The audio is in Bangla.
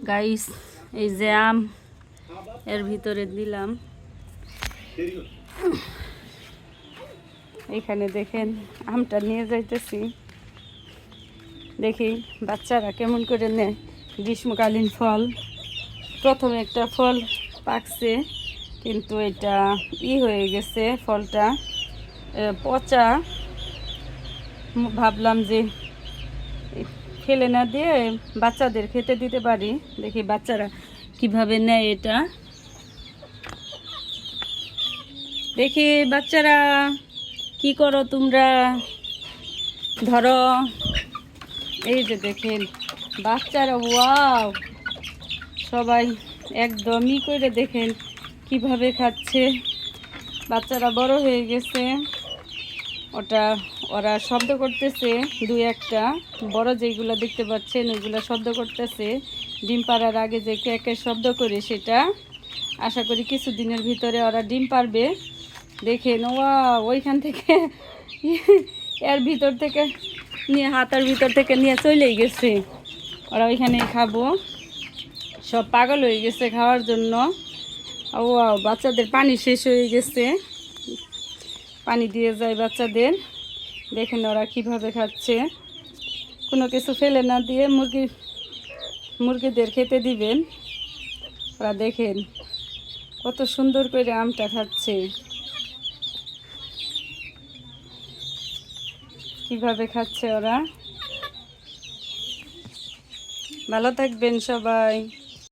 গাইস, এই যে আম এর ভিতরে দিলাম। এখানে দেখেন আমটা নিয়ে যাইতেছি, দেখি বাচ্চারা কেমন করে নেয়। গ্রীষ্মকালীন ফল, প্রথমে একটা ফল পাকছে, কিন্তু এটা হয়ে গেছে, ফলটা পচা। ভাবলাম যে ফেলে না দিয়ে বাচ্চাদের খেতে দিতে পারি, দেখি বাচ্চারা কিভাবে নেয় এটা। দেখি বাচ্চারা কি করো তোমরা, ধরো। এই যে দেখেন বাচ্চারা, ওয়াও, সবাই একদমই করে দেখেন কিভাবে খাচ্ছে। বাচ্চারা বড় হয়ে গেছে, ওরা শব্দ করতেছে, দুই একটা বড় যেগুলো দেখতে পাচ্ছেন ওইগুলো শব্দ করতেছে। ডিম পাড়ার আগে যে ক্যাকের শব্দ করে, সেটা আশা করি কিছুদিনের ভিতরে ওরা ডিম পারবে। দেখেন ওইখান থেকে এর ভিতর থেকে নিয়ে, হাতার ভিতর থেকে নিয়ে চলেই গেছে। ওরা ওইখানে খাবো, সব পাগল হয়ে গেছে খাওয়ার জন্য। বাচ্চাদের পানি শেষ হয়ে গেছে, পানি দিয়ে যায় বাচ্চাদের। দেখেন ওরা কিভাবে খাচ্ছে, কোনো কিছু ফেলে না দিয়ে মুরগিদের খেতে দিবেন। ওরা দেখেন কত সুন্দর করে আমটা খাচ্ছে, কিভাবে খাচ্ছে ওরা। ভালো থাকবেন সবাই।